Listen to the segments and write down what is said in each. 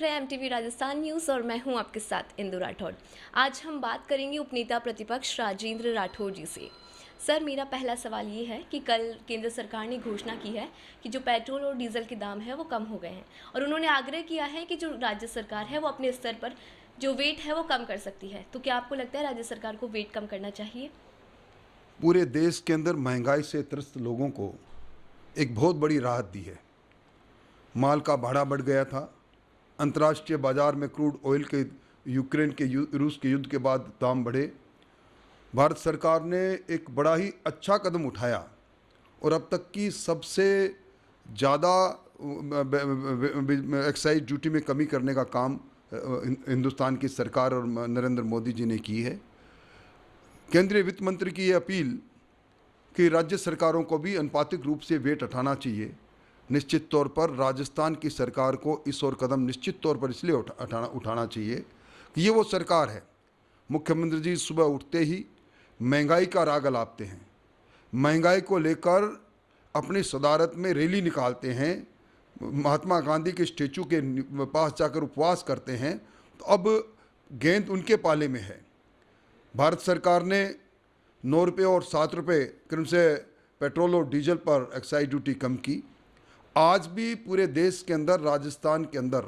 देख रहे हैं एमटीवी राजस्थान न्यूज़ और मैं हूं आपके साथ इंदु राठौड़। आज हम बात करेंगे उपनेता प्रतिपक्ष राजेंद्र राठौड़ जी से। सर, मेरा पहला सवाल ये है कि कल केंद्र सरकार ने घोषणा की है कि जो पेट्रोल और डीजल के दाम है वो कम हो गए हैं और उन्होंने आग्रह किया है कि जो राज्य सरकार है वो अपने स्तर पर जो वेट है वो कम कर सकती है। तो क्या आपको लगता है राज्य सरकार को वेट कम करना चाहिए? पूरे देश के अंदर महंगाई से त्रस्त लोगों को एक बहुत बड़ी राहत दी है। माल का भाड़ा बढ़ गया था। अंतर्राष्ट्रीय बाजार में क्रूड ऑयल के यूक्रेन के रूस के युद्ध के बाद दाम बढ़े। भारत सरकार ने एक बड़ा ही अच्छा कदम उठाया और अब तक की सबसे ज़्यादा एक्साइज ड्यूटी में कमी करने का काम हिंदुस्तान की सरकार और नरेंद्र मोदी जी ने की है। केंद्रीय वित्त मंत्री की ये अपील कि राज्य सरकारों को भी अनुपातिक रूप से वेट हटाना चाहिए, निश्चित तौर पर राजस्थान की सरकार को इस ओर कदम निश्चित तौर पर इसलिए उठाना चाहिए कि ये वो सरकार है। मुख्यमंत्री जी सुबह उठते ही महंगाई का राग अलापते हैं, महंगाई को लेकर अपनी सदारत में रैली निकालते हैं, महात्मा गांधी के स्टेचू के पास जाकर उपवास करते हैं। तो अब गेंद उनके पाले में है। भारत सरकार ने 9 रुपये और 7 रुपये क्रम से पेट्रोल और डीजल पर एक्साइज ड्यूटी कम की। आज भी पूरे देश के अंदर, राजस्थान के अंदर,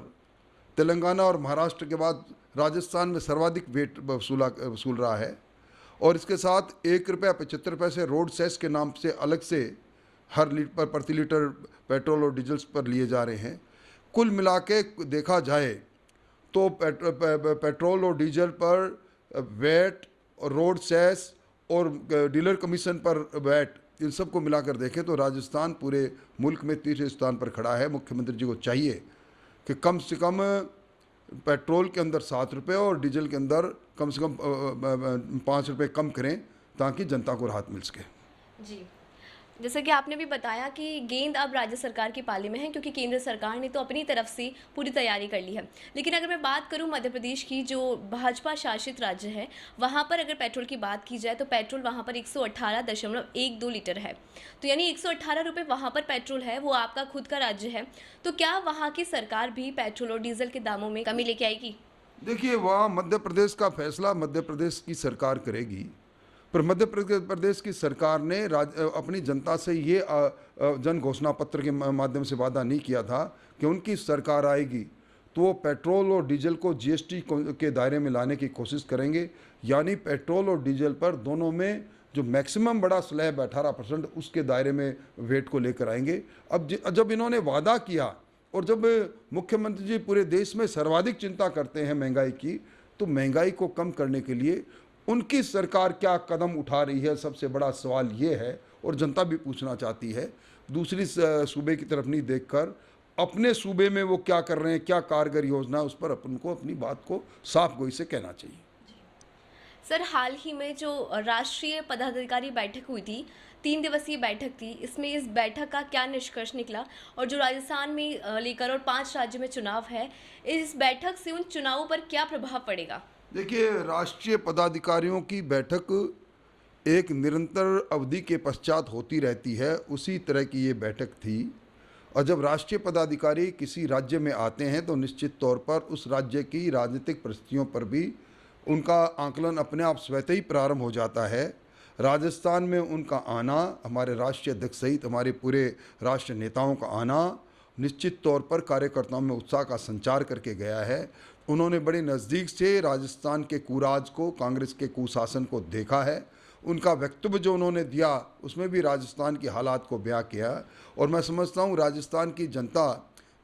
तेलंगाना और महाराष्ट्र के बाद राजस्थान में सर्वाधिक वेट वसूल रहा है। और इसके साथ 1 रुपया 75 पैसे रोड सेस के नाम से अलग से हर लीटर प्रति लीटर पेट्रोल और डीजल पर लिए जा रहे हैं। कुल मिला के देखा जाए तो पेट्रोल और डीजल पर वैट और रोड सेस और डीलर कमीशन पर वैट, इन सबको मिलाकर देखें तो राजस्थान पूरे मुल्क में तीसरे स्थान पर खड़ा है। मुख्यमंत्री जी को चाहिए कि कम से कम पेट्रोल के अंदर 7 रुपये और डीजल के अंदर कम से कम 5 रुपये कम करें ताकि जनता को राहत मिल सके। जी, जैसे कि आपने भी बताया कि गेंद अब राज्य सरकार के पाले में है क्योंकि केंद्र सरकार ने तो अपनी तरफ से पूरी तैयारी कर ली है। लेकिन अगर मैं बात करूं मध्य प्रदेश की, जो भाजपा शासित राज्य है, वहां पर अगर पेट्रोल की बात की जाए तो पेट्रोल वहां पर 118.12 लीटर है। तो यानी 118 रुपये वहाँ पर पेट्रोल है, वो आपका खुद का राज्य है। तो क्या वहाँ की सरकार भी पेट्रोल और डीजल के दामों में कमी लेके आएगी? देखिए, वहाँ मध्य प्रदेश का फैसला मध्य प्रदेश की सरकार करेगी, पर मध्य प्रदेश की सरकार ने अपनी जनता से ये जन घोषणा पत्र के माध्यम से वादा नहीं किया था कि उनकी सरकार आएगी तो वो पेट्रोल और डीजल को जीएसटी के दायरे में लाने की कोशिश करेंगे। यानी पेट्रोल और डीजल पर दोनों में जो मैक्सिमम बड़ा स्लैब 18% उसके दायरे में वेट को लेकर आएंगे। अब जब इन्होंने वादा किया और जब मुख्यमंत्री जी पूरे देश में सर्वाधिक चिंता करते हैं महंगाई की, तो महंगाई को कम करने के लिए उनकी सरकार क्या कदम उठा रही है, सबसे बड़ा सवाल ये है। और जनता भी पूछना चाहती है, दूसरी सूबे की तरफ नहीं देखकर अपने सूबे में वो क्या कर रहे हैं, क्या कारगर योजना है, उस पर अपन को अपनी बात को साफ गोई से कहना चाहिए। सर, हाल ही में जो राष्ट्रीय पदाधिकारी बैठक हुई थी, 3 दिवसीय बैठक थी, इसमें इस बैठक का क्या निष्कर्ष निकला और जो राजस्थान में लेकर और 5 राज्य में चुनाव है, इस बैठक से उन चुनावों पर क्या प्रभाव पड़ेगा? देखिए, राष्ट्रीय पदाधिकारियों की बैठक एक निरंतर अवधि के पश्चात होती रहती है, उसी तरह की ये बैठक थी। और जब राष्ट्रीय पदाधिकारी किसी राज्य में आते हैं तो निश्चित तौर पर उस राज्य की राजनीतिक परिस्थितियों पर भी उनका आकलन अपने आप स्वतः ही प्रारंभ हो जाता है। राजस्थान में उनका आना, हमारे राष्ट्रीय अध्यक्ष सहित हमारे पूरे राष्ट्रीय नेताओं का आना निश्चित तौर पर कार्यकर्ताओं में उत्साह का संचार करके गया है। उन्होंने बड़े नज़दीक से राजस्थान के कुराज को, कांग्रेस के कुशासन को देखा है। उनका वक्तव्य जो उन्होंने दिया उसमें भी राजस्थान की हालात को बयां किया। और मैं समझता हूँ राजस्थान की जनता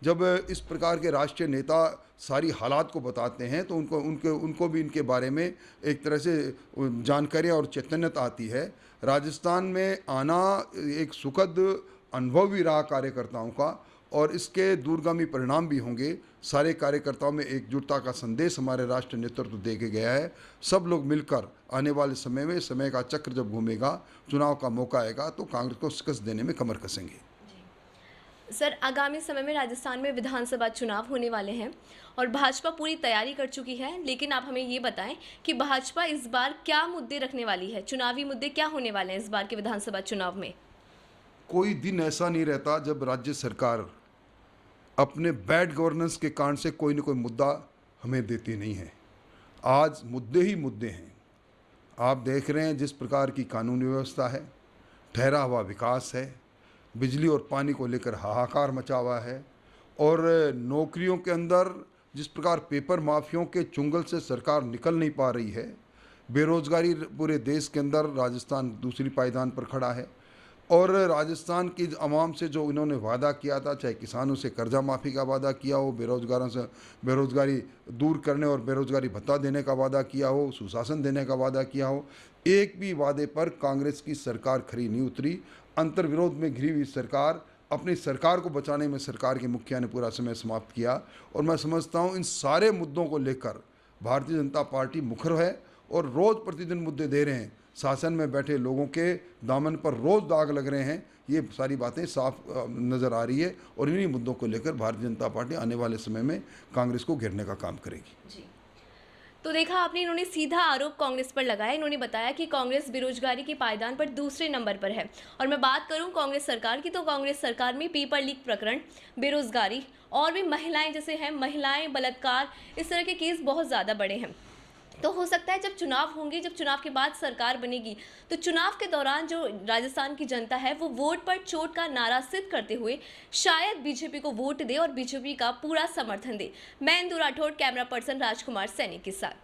जब इस प्रकार के राष्ट्रीय नेता सारी हालात को बताते हैं तो उनको भी इनके बारे में एक तरह से जानकारी और चैतन्यता आती है। राजस्थान में आना एक सुखद अनुभव भी रहा कार्यकर्ताओं का और इसके दूरगामी परिणाम भी होंगे। सारे कार्यकर्ताओं में एकजुटता का संदेश हमारे राष्ट्रीय नेतृत्व दे के गया है। सब लोग मिलकर आने वाले समय में, समय का चक्र जब घूमेगा, चुनाव का मौका आएगा तो कांग्रेस को शिकस्त देने में कमर कसेंगे। सर, आगामी समय में राजस्थान में विधानसभा चुनाव होने वाले हैं और भाजपा पूरी तैयारी कर चुकी है, लेकिन आप हमें ये बताएं कि भाजपा इस बार क्या मुद्दे रखने वाली है, चुनावी मुद्दे क्या होने वाले हैं इस बार के विधानसभा चुनाव में? कोई दिन ऐसा नहीं रहता जब राज्य सरकार अपने बैड गवर्नेंस के कारण से कोई न कोई मुद्दा हमें देती नहीं है। आज मुद्दे ही मुद्दे हैं। आप देख रहे हैं जिस प्रकार की कानूनी व्यवस्था है, ठहरा हुआ विकास है, बिजली और पानी को लेकर हाहाकार मचा हुआ है, और नौकरियों के अंदर जिस प्रकार पेपर माफियों के चुंगल से सरकार निकल नहीं पा रही है, बेरोजगारी पूरे देश के अंदर राजस्थान दूसरी पायदान पर खड़ा है, और राजस्थान की आवाम से जो इन्होंने वादा किया था, चाहे किसानों से कर्जा माफ़ी का वादा किया हो, बेरोजगारों से बेरोजगारी दूर करने और बेरोजगारी भत्ता देने का वादा किया हो, सुशासन देने का वादा किया हो, एक भी वादे पर कांग्रेस की सरकार खरी नहीं उतरी। अंतर्विरोध में घिरी हुई सरकार अपनी सरकार को बचाने में सरकार के मुखिया ने पूरा समय समाप्त किया। और मैं समझता हूँ इन सारे मुद्दों को लेकर भारतीय जनता पार्टी मुखर है और रोज़ प्रतिदिन मुद्दे दे रहे हैं। शासन में बैठे लोगों के दामन पर रोज़ दाग लग रहे हैं। ये सारी बातें साफ नज़र आ रही है और इन्हीं मुद्दों को लेकर भारतीय जनता पार्टी आने वाले समय में कांग्रेस को घेरने का काम करेगी। जी, तो देखा आपने, इन्होंने सीधा आरोप कांग्रेस पर लगाया। इन्होंने बताया कि कांग्रेस बेरोजगारी की पायदान पर दूसरे नंबर पर है। और मैं बात करूं कांग्रेस सरकार की, तो कांग्रेस सरकार में पेपर लीक प्रकरण, बेरोजगारी और भी महिलाएं जैसे हैं, महिलाएं बलात्कार, इस तरह के केस बहुत ज़्यादा बड़े हैं। तो हो सकता है जब चुनाव होंगे, जब चुनाव के बाद सरकार बनेगी, तो चुनाव के दौरान जो राजस्थान की जनता है वो वोट पर चोट का नारा सिद्ध करते हुए शायद बीजेपी को वोट दे और बीजेपी का पूरा समर्थन दे। मैं इंदु राठौड़, कैमरा पर्सन राजकुमार सैनी के साथ।